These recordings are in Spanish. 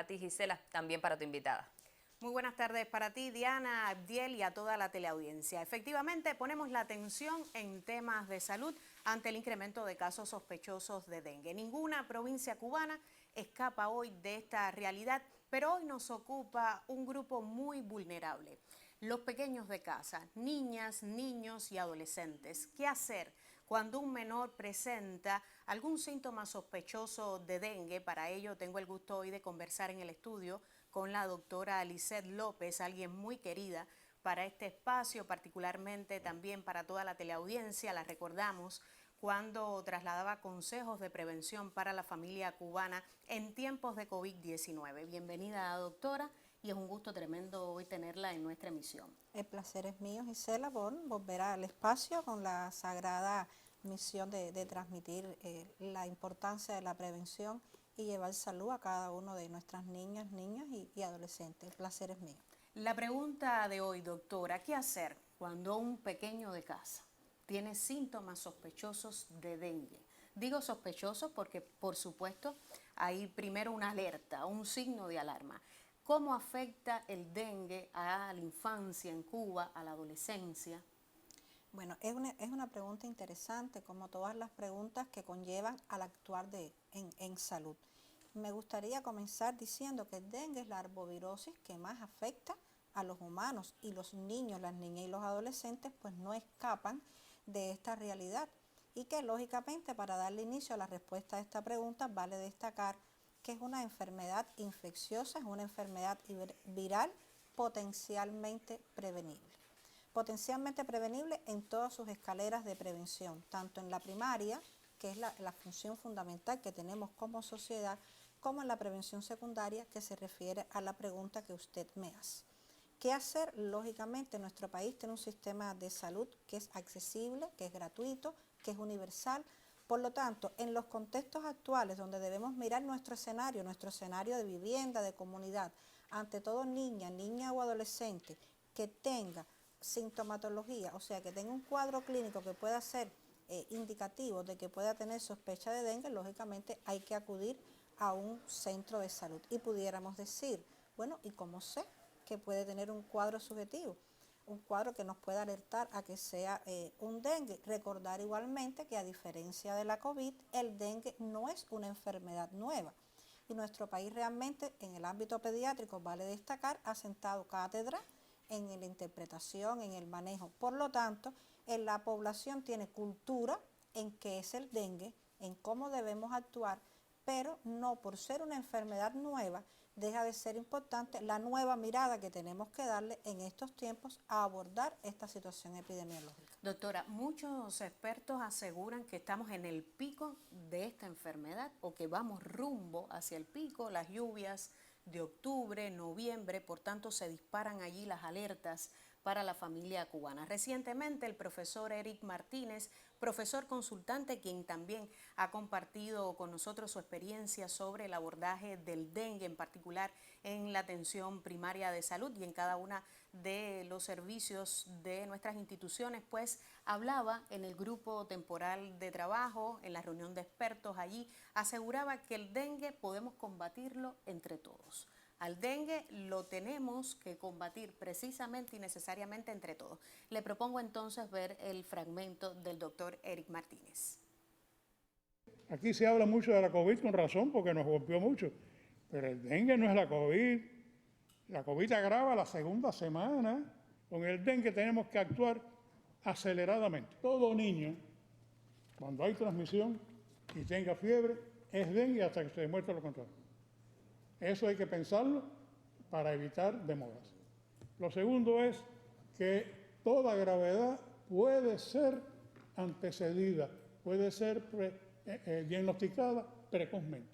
para ti, Gisela, también para tu invitada. Muy buenas tardes para ti, Diana, Abdiel y a toda la teleaudiencia. Efectivamente, ponemos la atención en temas de salud ante el incremento de casos sospechosos de dengue. Ninguna provincia cubana escapa hoy de esta realidad, pero hoy nos ocupa un grupo muy vulnerable. Los pequeños de casa, niñas, niños y adolescentes. ¿Qué hacer cuando un menor presenta algún síntoma sospechoso de dengue? Para ello tengo el gusto hoy de conversar en el estudio con la doctora Lisette López, alguien muy querida para este espacio, particularmente también para toda la teleaudiencia. La recordamos cuando trasladaba consejos de prevención para la familia cubana en tiempos de COVID-19. Bienvenida, doctora, y es un gusto tremendo hoy tenerla en nuestra emisión. El placer es mío, Gisela, por volver al espacio con la sagrada misión de transmitir la importancia de la prevención y llevar salud a cada uno de nuestras niñas, niños y adolescentes. El placer es mío. La pregunta de hoy, doctora, ¿qué hacer cuando un pequeño de casa tiene síntomas sospechosos de dengue? Digo sospechosos porque, por supuesto, hay primero una alerta, un signo de alarma. ¿Cómo afecta el dengue a la infancia en Cuba, a la adolescencia? Bueno, es una pregunta interesante, como todas las preguntas que conllevan al actuar en salud. Me gustaría comenzar diciendo que el dengue es la arbovirosis que más afecta a los humanos, y los niños, las niñas y los adolescentes pues no escapan de esta realidad, y que lógicamente, para darle inicio a la respuesta a esta pregunta, vale destacar que es una enfermedad infecciosa, es una enfermedad viral potencialmente prevenible. Potencialmente prevenible en todas sus escaleras de prevención, tanto en la primaria, que es la función fundamental que tenemos como sociedad, como en la prevención secundaria, que se refiere a la pregunta que usted me hace. ¿Qué hacer? Lógicamente, nuestro país tiene un sistema de salud que es accesible, que es gratuito, que es universal. Por lo tanto, en los contextos actuales donde debemos mirar nuestro escenario de vivienda, de comunidad, ante todo niña o adolescente que tenga sintomatología, o sea, que tenga un cuadro clínico que pueda ser indicativo de que pueda tener sospecha de dengue, lógicamente hay que acudir a un centro de salud. Y pudiéramos decir, bueno, ¿y cómo sé que puede tener un cuadro subjetivo? Un cuadro que nos pueda alertar a que sea un dengue. Recordar igualmente que, a diferencia de la COVID, el dengue no es una enfermedad nueva. Y nuestro país realmente, en el ámbito pediátrico, vale destacar, ha sentado cátedra en la interpretación, en el manejo. Por lo tanto, en la población tiene cultura en qué es el dengue, en cómo debemos actuar, pero no por ser una enfermedad nueva, deja de ser importante la nueva mirada que tenemos que darle en estos tiempos a abordar esta situación epidemiológica. Doctora, muchos expertos aseguran que estamos en el pico de esta enfermedad o que vamos rumbo hacia el pico, las lluvias de octubre, noviembre, por tanto se disparan allí las alertas para la familia cubana. Recientemente el profesor Eric Martínez, profesor consultante, quien también ha compartido con nosotros su experiencia sobre el abordaje del dengue, en particular en la atención primaria de salud y en cada una de los servicios de nuestras instituciones, pues hablaba en el grupo temporal de trabajo, en la reunión de expertos allí, aseguraba que el dengue podemos combatirlo entre todos. Al dengue lo tenemos que combatir precisamente y necesariamente entre todos. Le propongo entonces ver el fragmento del doctor Eric Martínez. Aquí se habla mucho de la COVID con razón porque nos golpeó mucho, pero el dengue no es la COVID. La COVID agrava la segunda semana. Con el dengue tenemos que actuar aceleradamente. Todo niño, cuando hay transmisión y tenga fiebre, es dengue hasta que se demuestre lo contrario. Eso hay que pensarlo para evitar demoras. Lo segundo es que toda gravedad puede ser antecedida, puede ser diagnosticada precozmente.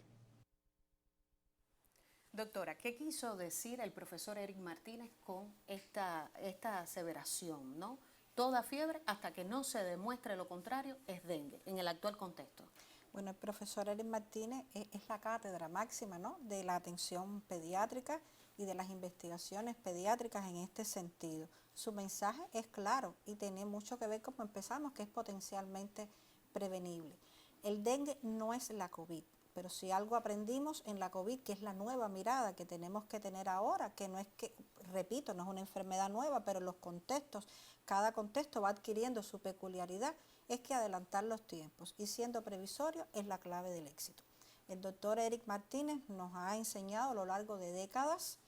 Doctora, ¿qué quiso decir el profesor Eric Martínez con esta aseveración, ¿no? Toda fiebre hasta que no se demuestre lo contrario es dengue en el actual contexto. Bueno, el profesor Eric Martínez es la cátedra máxima, ¿no?, de la atención pediátrica y de las investigaciones pediátricas en este sentido. Su mensaje es claro y tiene mucho que ver, como empezamos, que es potencialmente prevenible. El dengue no es la COVID, pero si algo aprendimos en la COVID, que es la nueva mirada que tenemos que tener ahora, que no es que, repito, no es una enfermedad nueva, pero los contextos, cada contexto va adquiriendo su peculiaridad, es que adelantar los tiempos y siendo previsorio es la clave del éxito. El doctor Eric Martínez nos ha enseñado a lo largo de décadas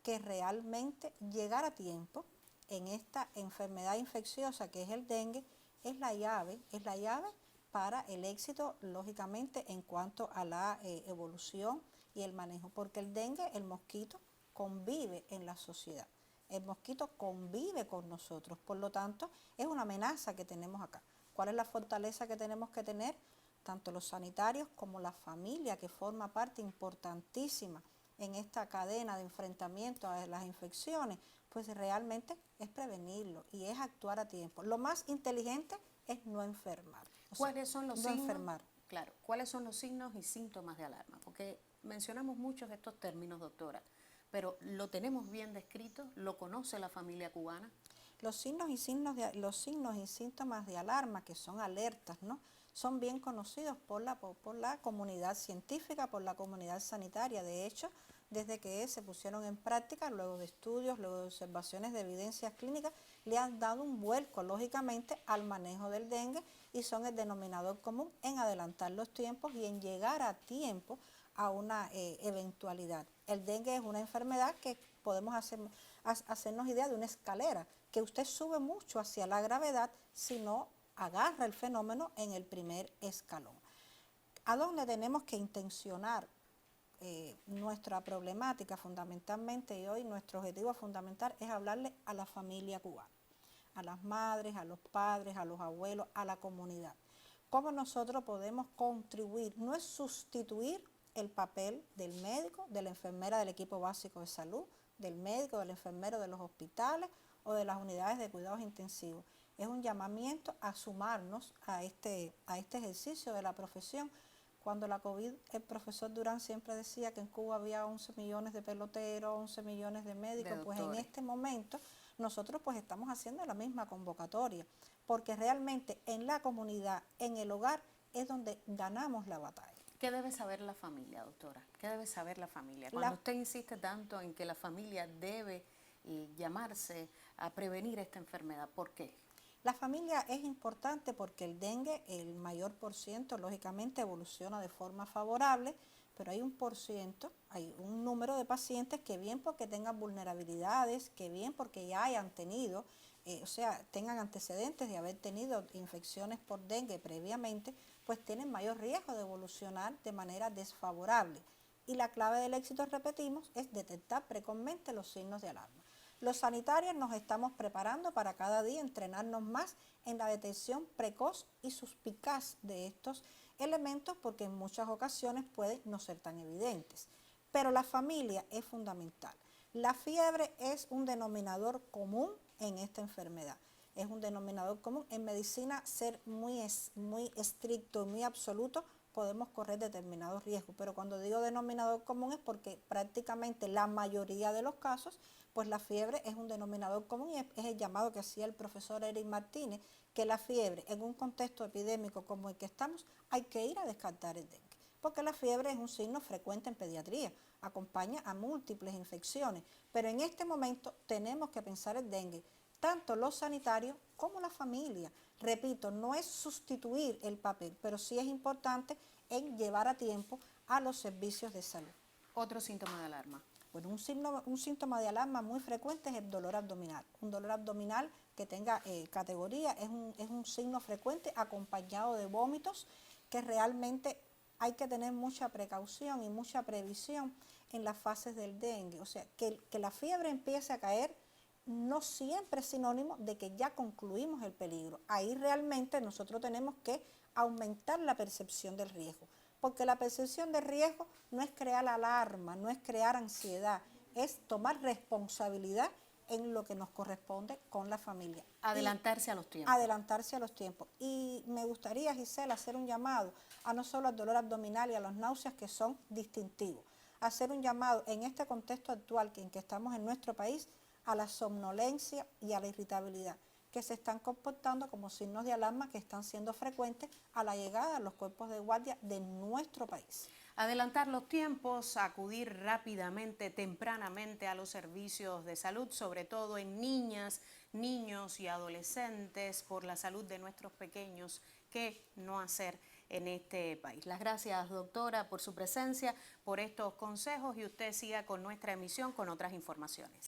que realmente llegar a tiempo en esta enfermedad infecciosa que es el dengue es la llave para el éxito, lógicamente, en cuanto a la evolución y el manejo, porque el dengue, el mosquito, convive en la sociedad. El mosquito convive con nosotros, por lo tanto, es una amenaza que tenemos acá. ¿Cuál es la fortaleza que tenemos que tener? Tanto los sanitarios como la familia, que forma parte importantísima en esta cadena de enfrentamiento a las infecciones, pues realmente es prevenirlo y es actuar a tiempo. Lo más inteligente es no enfermar. ¿Cuáles son los no signos? enfermar. Claro, ¿cuáles son los signos y síntomas de alarma? Porque mencionamos muchos de estos términos, doctora, pero ¿lo tenemos bien descrito? ¿Lo conoce la familia cubana? Los signos y síntomas de alarma, que son alertas, ¿no?, son bien conocidos por la comunidad científica, por la comunidad sanitaria. De hecho, desde que se pusieron en práctica, luego de estudios, luego de observaciones de evidencias clínicas, le han dado un vuelco, lógicamente, al manejo del dengue y son el denominador común en adelantar los tiempos y en llegar a tiempo a una eventualidad. El dengue es una enfermedad que podemos hacernos idea de una escalera, que usted sube mucho hacia la gravedad si no agarra el fenómeno en el primer escalón. ¿A dónde tenemos que intencionar nuestra problemática fundamentalmente? Y hoy nuestro objetivo fundamental es hablarle a la familia cubana, a las madres, a los padres, a los abuelos, a la comunidad. ¿Cómo nosotros podemos contribuir? No es sustituir el papel del médico, de la enfermera del equipo básico de salud, del médico, del enfermero de los hospitales o de las unidades de cuidados intensivos. Es un llamamiento a sumarnos a este ejercicio de la profesión. Cuando la COVID, el profesor Durán siempre decía que en Cuba había 11 millones de peloteros, 11 millones de médicos, pues en este momento nosotros pues estamos haciendo la misma convocatoria, porque realmente en la comunidad, en el hogar, es donde ganamos la batalla. ¿Qué debe saber la familia, doctora? ¿Qué debe saber la familia? Cuando usted insiste tanto en que la familia debe llamarse a prevenir esta enfermedad, ¿por qué? La familia es importante porque el dengue, el mayor por ciento, lógicamente evoluciona de forma favorable, pero hay un número de pacientes que bien porque tengan vulnerabilidades, que bien porque ya hayan tenido, tengan antecedentes de haber tenido infecciones por dengue previamente, pues tienen mayor riesgo de evolucionar de manera desfavorable. Y la clave del éxito, repetimos, es detectar precozmente los signos de alarma. Los sanitarios nos estamos preparando para cada día entrenarnos más en la detección precoz y suspicaz de estos elementos porque en muchas ocasiones pueden no ser tan evidentes. Pero la familia es fundamental. La fiebre es un denominador común en esta enfermedad. Es un denominador común. En medicina, ser muy estricto y muy absoluto, podemos correr determinados riesgos. Pero cuando digo denominador común es porque prácticamente la mayoría de los casos, pues la fiebre es un denominador común y es el llamado que hacía el profesor Eric Martínez, que la fiebre en un contexto epidémico como el que estamos, hay que ir a descartar el dengue. Porque la fiebre es un signo frecuente en pediatría, acompaña a múltiples infecciones, pero en este momento tenemos que pensar el dengue, tanto los sanitarios como la familia. Repito, no es sustituir el papel, pero sí es importante en llevar a tiempo a los servicios de salud. Otro síntoma de alarma. Bueno, un síntoma de alarma muy frecuente es el dolor abdominal. Un dolor abdominal que tenga categoría es un signo frecuente acompañado de vómitos, que realmente hay que tener mucha precaución y mucha previsión en las fases del dengue. O sea, que la fiebre empiece a caer no siempre es sinónimo de que ya concluimos el peligro. Ahí realmente nosotros tenemos que aumentar la percepción del riesgo, porque la percepción del riesgo no es crear alarma, no es crear ansiedad, es tomar responsabilidad en lo que nos corresponde con la familia. Adelantarse a los tiempos. Adelantarse a los tiempos. Y me gustaría, Gisela, hacer un llamado a no solo al dolor abdominal y a las náuseas que son distintivos, hacer un llamado en este contexto actual en que estamos en nuestro país a la somnolencia y a la irritabilidad, que se están comportando como signos de alarma que están siendo frecuentes a la llegada de los cuerpos de guardia de nuestro país. Adelantar los tiempos, acudir rápidamente, tempranamente a los servicios de salud, sobre todo en niñas, niños y adolescentes, por la salud de nuestros pequeños. ¿Qué no hacer en este país? Las gracias, doctora, por su presencia, por estos consejos, y usted siga con nuestra emisión con otras informaciones.